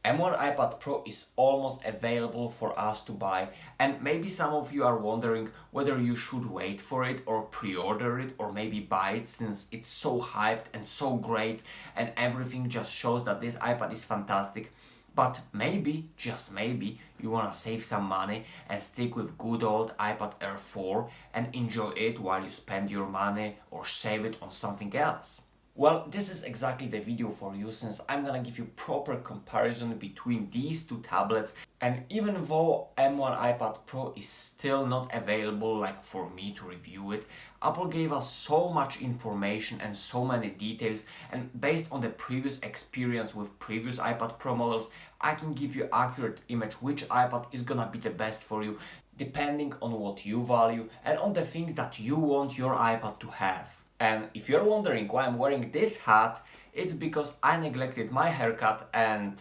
M1 iPad Pro is almost available for us to buy, and maybe some of you are wondering whether you should wait for it or pre-order it or maybe buy it since it's so hyped and so great and everything just shows that this iPad is fantastic. But maybe, just maybe, you wanna save some money and stick with good old iPad Air 4 and enjoy it while you spend your money or save it on something else. Well, this is exactly the video for you since I'm gonna give you proper comparison between these two tablets, and even though M1 iPad Pro is still not available like for me to review it, Apple gave us so much information and so many details, and based on the previous experience with previous iPad Pro models, I can give you accurate image which iPad is gonna be the best for you depending on what you value and on the things that you want your iPad to have. And if you're wondering why I'm wearing this hat, it's because I neglected my haircut and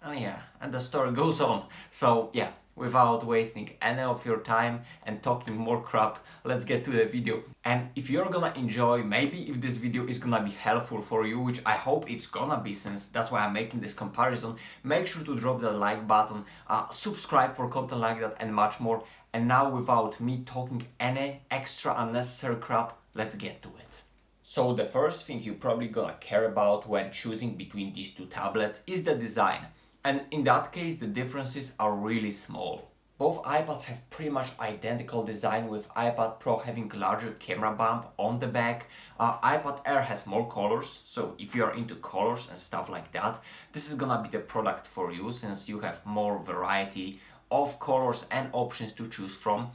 the story goes on. So yeah, without wasting any of your time and talking more crap, let's get to the video. And if you're gonna enjoy, maybe if this video is gonna be helpful for you, which I hope it's gonna be since that's why I'm making this comparison, make sure to drop the like button, subscribe for content like that and much more. And now without me talking any extra unnecessary crap, let's get to it. So the first thing you're probably gonna care about when choosing between these two tablets is the design. And in that case, the differences are really small. Both iPads have pretty much identical design, with iPad Pro having larger camera bump on the back. iPad Air has more colors, so if you are into colors and stuff like that, this is gonna be the product for you since you have more variety of colors and options to choose from.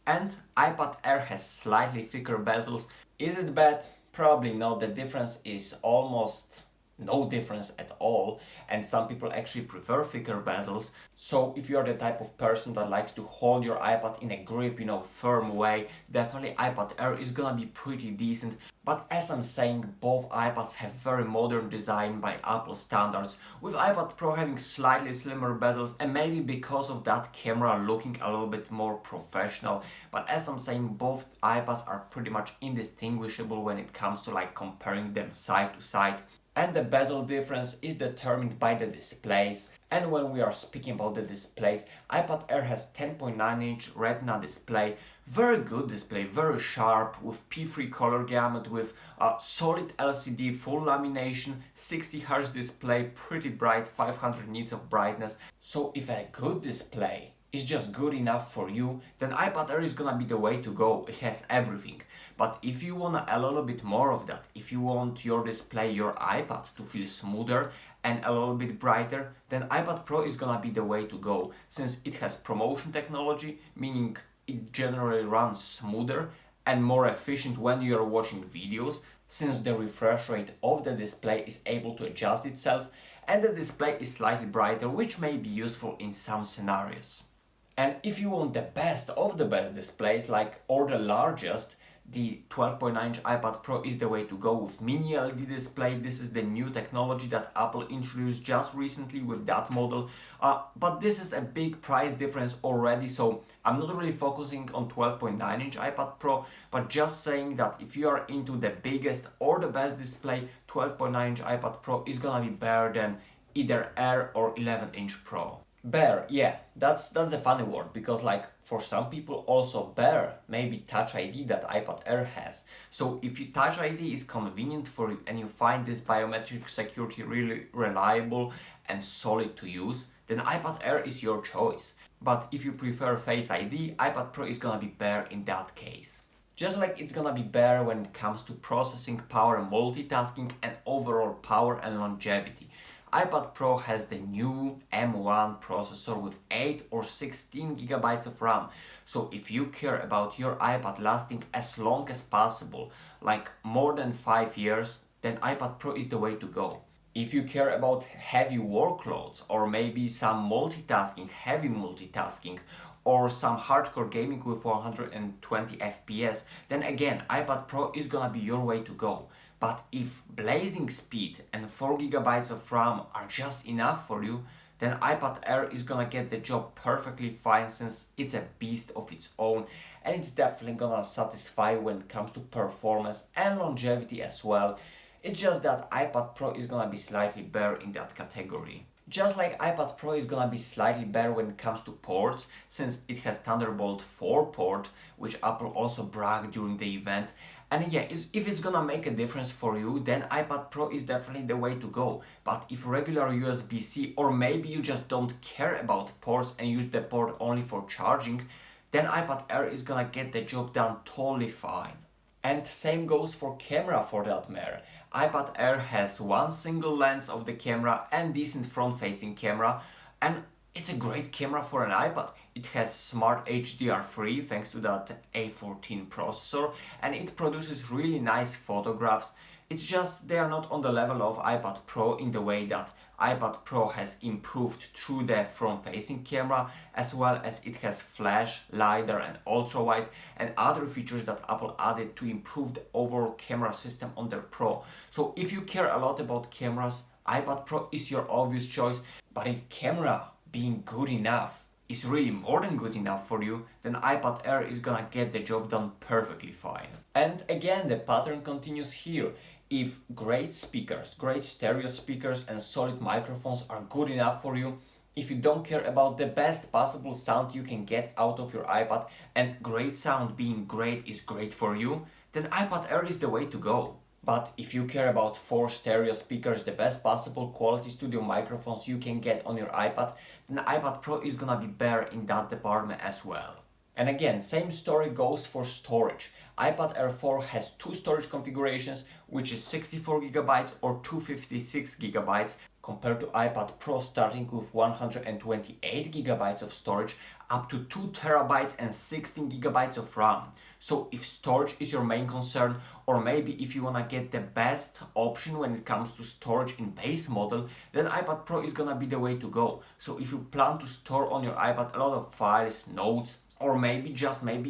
And iPad Air has slightly thicker bezels. Is it bad? Probably not. The difference is almost no difference at all, and some people actually prefer thicker bezels. So if you're the type of person that likes to hold your iPad in a grip, firm way, definitely iPad Air is gonna be pretty decent. But as I'm saying, both iPads have very modern design by Apple standards, with iPad Pro having slightly slimmer bezels and maybe because of that camera looking a little bit more professional. But as I'm saying, both iPads are pretty much indistinguishable when it comes to like comparing them side to side. And the bezel difference is determined by the displays. And when we are speaking about the displays, iPad Air has 10.9-inch Retina display, very good display, very sharp, with P3 color gamut, with a solid LCD, full lamination, 60Hz display, pretty bright, 500 nits of brightness. So if a good display is just good enough for you, then iPad Air is gonna be the way to go. It has everything. But if you want a little bit more of that, if you want your display, your iPad to feel smoother and a little bit brighter, then iPad Pro is gonna be the way to go, since it has promotion technology, meaning it generally runs smoother and more efficient when you are watching videos, since the refresh rate of the display is able to adjust itself, and the display is slightly brighter, which may be useful in some scenarios. And if you want the best of the best displays, or the largest, the 12.9-inch iPad Pro is the way to go with mini LED display. This is the new technology that Apple introduced just recently with that model. But this is a big price difference already, so I'm not really focusing on 12.9-inch iPad Pro, but just saying that if you are into the biggest or the best display, 12.9-inch iPad Pro is gonna be better than either Air or 11-inch Pro. Bear, yeah, that's the funny word, because for some people also bear maybe Touch ID that iPad Air has. So if you Touch ID is convenient for you and you find this biometric security really reliable and solid to use, then iPad Air is your choice. But if you prefer Face ID, iPad Pro is gonna be better in that case. Just like it's gonna be better when it comes to processing power, multitasking, and overall power and longevity. iPad Pro has the new M1 processor with 8 or 16 gigabytes of RAM. So if you care about your iPad lasting as long as possible, like more than 5 years, then iPad Pro is the way to go. If you care about heavy workloads or maybe some multitasking, heavy multitasking, or some hardcore gaming with 120 FPS, then again iPad Pro is gonna be your way to go. But if blazing speed and 4 gigabytes of RAM are just enough for you, then iPad Air is gonna get the job perfectly fine, since it's a beast of its own and it's definitely gonna satisfy when it comes to performance and longevity as well. It's just that iPad Pro is gonna be slightly better in that category. Just like iPad Pro is gonna be slightly better when it comes to ports, since it has Thunderbolt 4 port, which Apple also bragged during the event. And yeah, if it's gonna make a difference for you, then iPad Pro is definitely the way to go. But if regular USB-C, or maybe you just don't care about ports and use the port only for charging, then iPad Air is gonna get the job done totally fine. And same goes for camera for that matter. iPad Air has one single lens of the camera and decent front-facing camera, and it's a great camera for an iPad. It has smart HDR3 thanks to that A14 processor, and it produces really nice photographs. It's just they are not on the level of iPad Pro in the way that iPad Pro has improved through the front-facing camera, as well as it has flash, LiDAR and ultra-wide and other features that Apple added to improve the overall camera system on their Pro. So if you care a lot about cameras, iPad Pro is your obvious choice, but if camera being good enough is really more than good enough for you, then iPad Air is gonna get the job done perfectly fine. And again, the pattern continues here. If great speakers, great stereo speakers and solid microphones are good enough for you, if you don't care about the best possible sound you can get out of your iPad and great sound being great is great for you, then iPad Air is the way to go. But if you care about 4 stereo speakers, the best possible quality studio microphones you can get on your iPad, then iPad Pro is gonna be better in that department as well. And again, same story goes for storage. iPad Air 4 has 2 storage configurations, which is 64GB or 256GB, compared to iPad Pro starting with 128GB of storage up to 2TB and 16GB of RAM. So if storage is your main concern, or maybe if you wanna get the best option when it comes to storage in base model, then iPad Pro is gonna be the way to go. So if you plan to store on your iPad a lot of files, notes, or maybe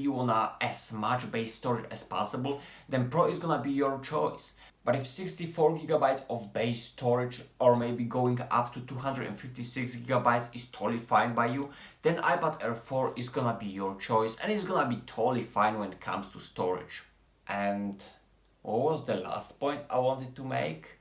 you wanna as much base storage as possible, then Pro is gonna be your choice. But if 64GB of base storage, or maybe going up to 256GB is totally fine by you, then iPad Air 4 is gonna be your choice, and it's gonna be totally fine when it comes to storage. And what was the last point I wanted to make?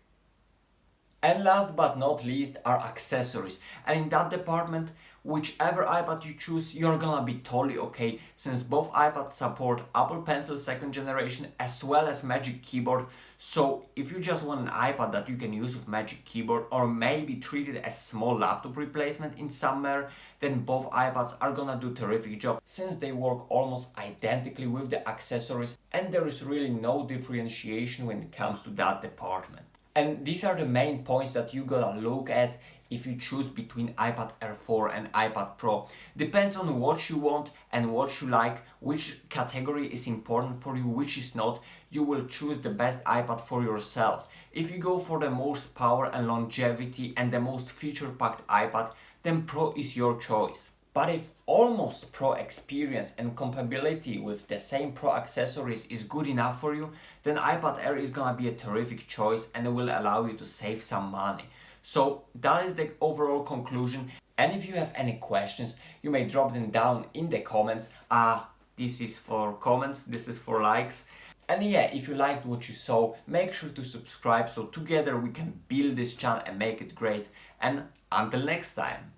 And last but not least are accessories. And in that department, whichever iPad you choose, you're gonna be totally okay, since both iPads support Apple Pencil 2nd generation as well as Magic Keyboard. So if you just want an iPad that you can use with Magic Keyboard, or maybe treat it as small laptop replacement in some manner, then both iPads are gonna do terrific job, since they work almost identically with the accessories and there is really no differentiation when it comes to that department. And these are the main points that you gotta look at if you choose between iPad Air 4 and iPad Pro. Depends on what you want and what you like, which category is important for you, which is not. You will choose the best iPad for yourself. If you go for the most power and longevity and the most feature-packed iPad, then Pro is your choice. But if almost Pro experience and compatibility with the same Pro accessories is good enough for you, then iPad Air is gonna be a terrific choice and it will allow you to save some money. So that is the overall conclusion. And if you have any questions, you may drop them down in the comments. This is for comments, this is for likes. And yeah, if you liked what you saw, make sure to subscribe so together we can build this channel and make it great. And until next time.